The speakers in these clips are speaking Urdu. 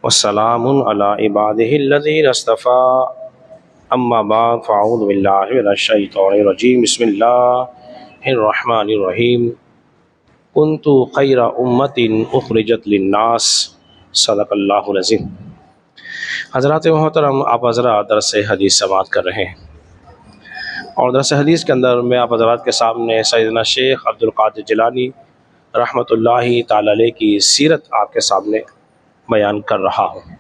والسلام علی عبادہ الذین اصطفى اما بعد فاعوذ باللہ من الشیطان الرجیم بسم اللہ الرحمن الرحیم کنت خیر امت اخرجت للناس صدق اللہ العظیم۔ حضرات محترم، آپ حضرات درس حدیث سماعت کر رہے ہیں، اور درس حدیث کے اندر میں آپ حضرات کے سامنے سیدنا شیخ عبد القادر جیلانی رحمۃ اللہ تعالی علیہ کی سیرت آپ کے سامنے بیان کر رہا ہوں۔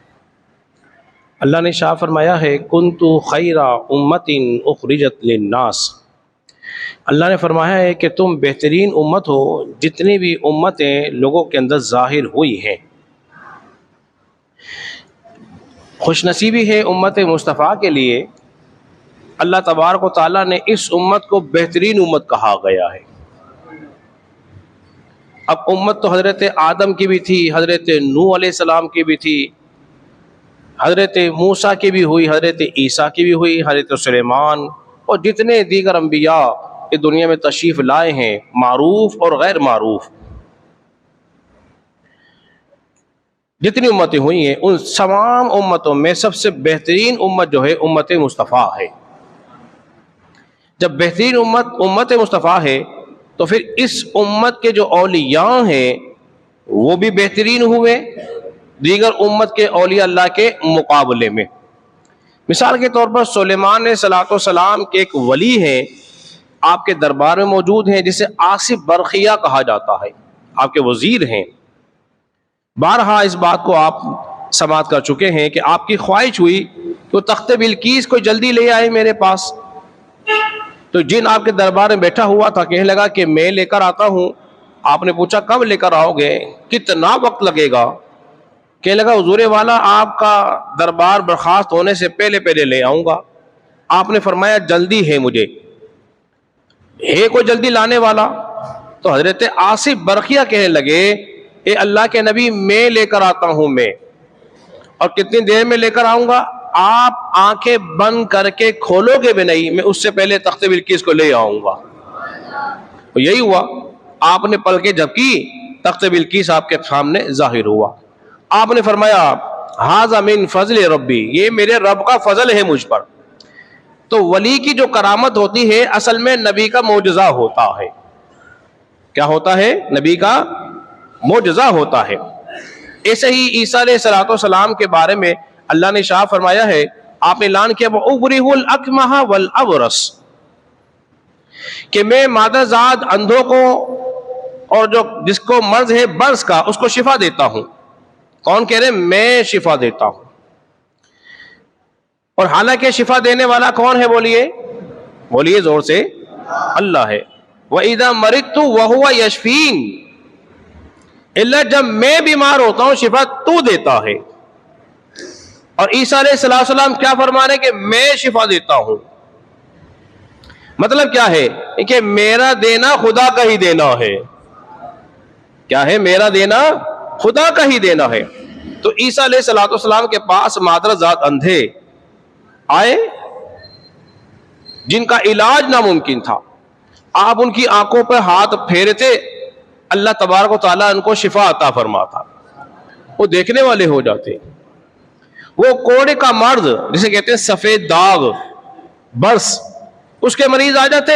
اللہ نے شاہ فرمایا ہے کنت خیر امت اخرجت للناس۔ اللہ نے فرمایا ہے کہ تم بہترین امت ہو جتنی بھی امتیں لوگوں کے اندر ظاہر ہوئی ہیں۔ خوش نصیبی ہے امت مصطفیٰ کے لیے، اللہ تبارک و تعالیٰ نے اس امت کو بہترین امت کہا گیا ہے۔ اب امت تو حضرت آدم کی بھی تھی، حضرت نوح علیہ السلام کی بھی تھی، حضرت موسیٰ کی بھی ہوئی، حضرت عیسیٰ کی بھی ہوئی، حضرت سلیمان اور جتنے دیگر انبیاء اس دنیا میں تشریف لائے ہیں، معروف اور غیر معروف جتنی امتیں ہوئی ہیں، ان تمام امتوں میں سب سے بہترین امت جو ہے امت مصطفیٰ ہے۔ جب بہترین امت مصطفیٰ ہے تو پھر اس امت کے جو اولیاء ہیں وہ بھی بہترین ہوئے دیگر امت کے اولیاء اللہ کے مقابلے میں۔ مثال کے طور پر سلیمان علیہ السلام کے ایک ولی ہیں، آپ کے دربار میں موجود ہیں، جسے آصف برقیہ کہا جاتا ہے، آپ کے وزیر ہیں۔ بارہا اس بات کو آپ سماعت کر چکے ہیں کہ آپ کی خواہش ہوئی کہ وہ تخت بلقیس کو جلدی لے آئے میرے پاس، تو جن آپ کے دربار میں بیٹھا ہوا تھا کہنے لگا کہ میں لے کر آتا ہوں۔ آپ نے پوچھا کب لے کر آؤ گے، کتنا وقت لگے گا؟ کہنے لگا حضور والا آپ کا دربار برخاست ہونے سے پہلے لے آؤں گا۔ آپ نے فرمایا جلدی ہے مجھے، ہے کوئی جلدی لانے والا؟ تو حضرت آصف برقیہ کہنے لگے اے اللہ کے نبی میں لے کر آتا ہوں میں، اور کتنی دیر میں لے کر آؤں گا؟ آپ آنکھیں بند کر کے کھولو گے بھی نہیں، میں اس سے پہلے تخت بلقیس کو لے آؤں گا۔ اور یہی ہوا، آپ نے پلکیں جھپکی، تخت بلقیس آپ کے سامنے ظاہر ہوا۔ آپ نے فرمایا ھذا من فضل ربی، یہ میرے رب کا فضل ہے مجھ پر۔ تو ولی کی جو کرامت ہوتی ہے اصل میں نبی کا معجزہ ہوتا ہے۔ کیا ہوتا ہے؟ نبی کا معجزہ ہوتا ہے۔ ایسے ہی عیسیٰ علیہ السلام کے بارے میں اللہ نے شاہ فرمایا ہے، آپ نے اعلان کیا وَأُبْرِئُ الْأَكْمَحَ وَالْأَبْرَصَ، کہ میں مادہ زاد اندھوں کو اور جس کو مرض ہے برص کا اس کو شفا دیتا ہوں۔ کون کہہ رہے؟ میں شفا دیتا ہوں۔ اور حالانکہ شفا دینے والا کون ہے؟ بولیے زور سے، اللہ ہے۔ وَإِذَا مَرِضْتُ وَهُوَ يَشْفِينِ، اللہ جب میں بیمار ہوتا ہوں شفا تو دیتا ہے۔ اور عیسیٰ علیہ السلام کیا فرما رہے کہ میں شفا دیتا ہوں؟ مطلب کیا ہے کہ میرا دینا خدا کا ہی دینا ہے۔ کیا ہے؟ میرا دینا خدا کا ہی دینا ہے۔ تو عیسیٰ علیہ السلام کے پاس مادر ذات اندھے آئے جن کا علاج ناممکن تھا، آپ ان کی آنکھوں پر ہاتھ پھیرتے، اللہ تبارک و تعالیٰ ان کو شفا عطا فرماتا، وہ دیکھنے والے ہو جاتے۔ وہ کوڑے کا مرض جسے کہتے ہیں سفید داغ، برص، اس کے مریض آ جاتے،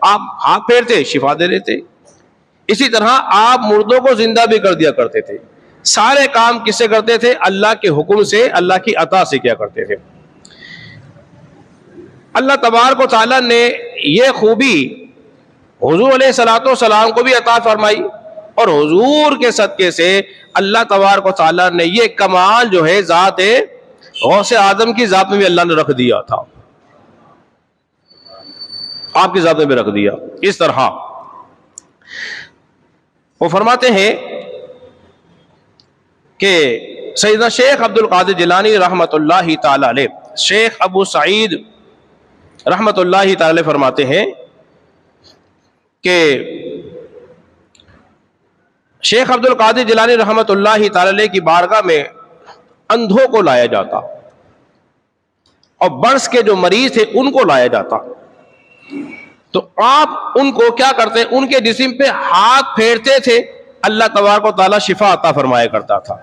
آپ ہاتھ پھیرتے شفا دے دیتے۔ اسی طرح آپ مردوں کو زندہ بھی کر دیا کرتے تھے۔ سارے کام کس سے کرتے تھے؟ اللہ کے حکم سے، اللہ کی عطا سے کیا کرتے تھے۔ اللہ تبارک و تعالیٰ نے یہ خوبی حضور علیہ السلام کو بھی عطا فرمائی، اور حضور کے صدقے سے اللہ تبارک و تعالیٰ نے یہ کمال جو ہے ذات غوث اعظم کی ذات میں بھی اللہ نے رکھ دیا تھا، آپ کی ذات میں بھی رکھ دیا۔ اس طرح وہ فرماتے ہیں کہ سیدنا شیخ عبد القادر جیلانی رحمۃ اللہ تعالی علیہ، شیخ ابو سعید رحمۃ اللہ تعالی علیہ فرماتے ہیں کہ شیخ عبد القادر جیلانی رحمۃ اللہ تعالی علیہ کی بارگاہ میں اندھوں کو لایا جاتا، اور برص کے جو مریض تھے ان کو لایا جاتا، تو آپ ان کو کیا کرتے؟ ان کے جسم پہ ہاتھ پھیرتے تھے، اللہ تبارک و تعالیٰ شفا عطا فرمایا کرتا تھا۔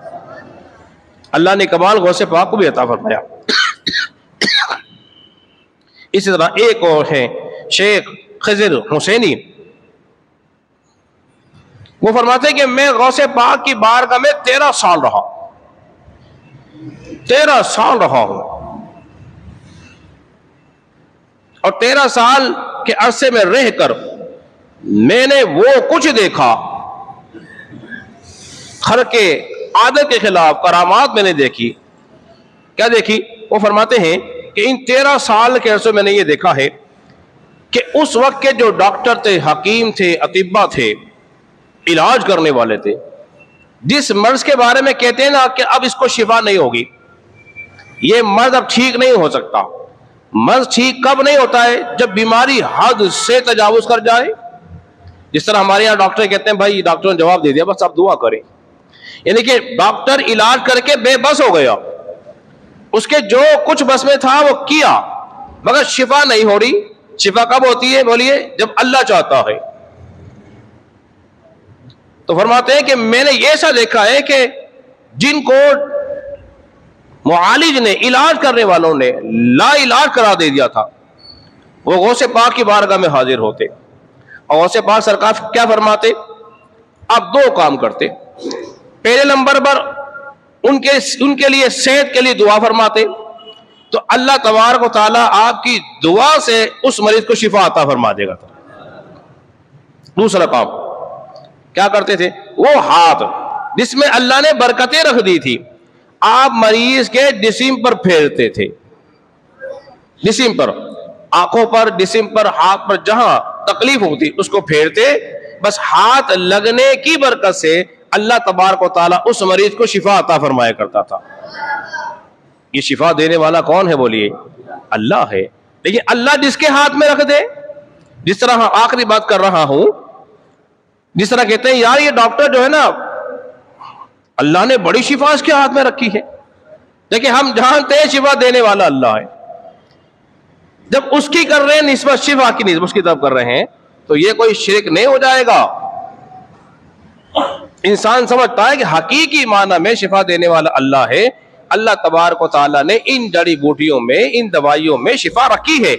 اللہ نے کمال غوث پاک کو بھی عطا فرمایا۔ اسی طرح ایک اور ہے شیخ خضر حسینی، وہ فرماتے ہیں کہ میں غوث پاک کی بارگاہ میں 13 سال رہا، 13 سال رہا ہوں، اور 13 سال کے عرصے میں رہ کر میں نے وہ کچھ دیکھا، خرق عادت کے خلاف کرامات میں نے دیکھی۔ کیا دیکھی؟ وہ فرماتے ہیں کہ ان 13 سال کے عرصے میں نے یہ دیکھا ہے کہ اس وقت کے جو ڈاکٹر تھے، حکیم تھے، اطباء تھے، علاج کرنے والے تھے، جس مرض کے بارے میں کہتے ہیں نا کہ اب اس کو شفا نہیں ہوگی، یہ مرض اب ٹھیک نہیں ہو سکتا، مرض ٹھیک کب نہیں ہوتا ہے؟ جب بیماری حد سے تجاوز کر جائے۔ جس طرح ہمارے یہاں ڈاکٹر کہتے ہیں بھائی ڈاکٹر نے جواب دے دیا، بس آپ دعا کریں، یعنی کہ ڈاکٹر علاج کر کے بے بس ہو گیا، اس کے جو کچھ بس میں تھا وہ کیا، مگر شفا نہیں ہو رہی۔ شفا کب ہوتی ہے بولیے؟ جب اللہ چاہتا ہے۔ تو فرماتے ہیں کہ میں نے ایسا دیکھا ہے کہ جن کو معالج نے، علاج کرنے والوں نے لا علاج کرا دے دیا تھا، وہ غوث پاک کی بارگاہ میں حاضر ہوتے، اور غوث پاک سرکار کیا فرماتے؟ آپ 2 کام کرتے۔ پہلے نمبر پر ان کے لیے صحت کے لیے دعا فرماتے، تو اللہ تبارک و تعالیٰ آپ کی دعا سے اس مریض کو شفا عطا فرما دے گا۔ دوسرا کام کیا کرتے تھے؟ وہ ہاتھ جس میں اللہ نے برکتیں رکھ دی تھی، آپ مریض کے جسم پر پھیرتے تھے، جسم پر، آنکھوں پر، جسم پر، ہاتھ پر، جہاں تکلیف ہوتی اس کو پھیرتے، بس ہاتھ لگنے کی برکت سے اللہ تبارک و تعالیٰ اس مریض کو شفا عطا فرمایا کرتا تھا۔ یہ شفا دینے والا کون ہے بولیے؟ اللہ ہے۔ لیکن اللہ جس کے ہاتھ میں رکھ دے، جس طرح آخری بات کر رہا ہوں، جس طرح کہتے ہیں یار یہ ڈاکٹر جو ہے نا، اللہ نے بڑی شفا اس کے ہاتھ میں رکھی ہے، لیکن ہم جانتے ہیں شفا دینے والا اللہ ہے۔ جب اس کی کر رہے ہیں نسبت، شفا کی نسبت اس کی طرف کر رہے ہیں، تو یہ کوئی شرک نہیں ہو جائے گا؟ انسان سمجھتا ہے کہ حقیقی معنی میں شفا دینے والا اللہ ہے۔ اللہ تبارک و تعالیٰ نے ان جڑی بوٹیوں میں، ان دوائیوں میں شفا رکھی ہے،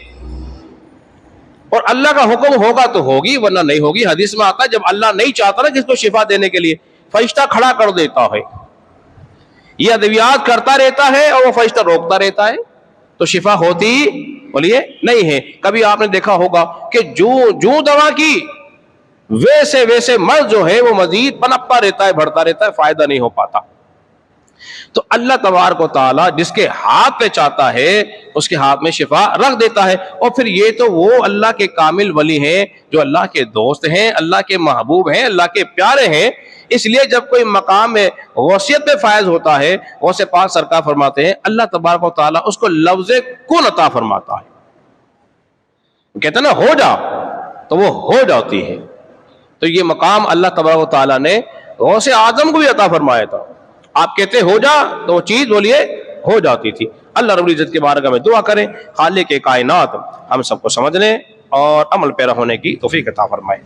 اور اللہ کا حکم ہوگا تو ہوگی، ورنہ نہیں ہوگی۔ حدیث میں آتا ہے جب اللہ نہیں چاہتا نا کس کو شفا دینے کے لیے، فرشتہ کھڑا کر دیتا ہے، یہ ادویات کرتا رہتا ہے اور وہ فرشتہ روکتا رہتا ہے، تو شفا ہوتی بولیے نہیں ہے۔ کبھی آپ نے دیکھا ہوگا کہ جو دوا کی ویسے ویسے مرض جو ہے وہ مزید پنپتا رہتا ہے، بڑھتا رہتا ہے، فائدہ نہیں ہو پاتا۔ تو اللہ تبارک و تعالیٰ جس کے ہاتھ پہ چاہتا ہے اس کے ہاتھ میں شفا رکھ دیتا ہے۔ اور پھر یہ تو وہ اللہ کے کامل ولی ہیں جو اللہ کے دوست ہیں، اللہ کے محبوب ہیں، اللہ کے پیارے ہیں۔ اس لیے جب کوئی مقام میں غوثیت پہ فائز ہوتا ہے، غوث پاک سرکار فرماتے ہیں اللہ تبارک و تعالیٰ اس کو لفظ کن عطا فرماتا ہے، کہتے ہیں نا ہو جا، تو وہ ہو جاتی ہے۔ تو یہ مقام اللہ تبارک و تعالیٰ نے غوث اعظم کو بھی عطا فرمایا تھا، آپ کہتے ہو جا تو وہ چیز بولیے ہو جاتی تھی۔ اللہ رب العزت کے بارگاہ میں دعا کریں خالق کائنات ہم سب کو سمجھنے اور عمل پیرا ہونے کی توفیق عطا فرمائے۔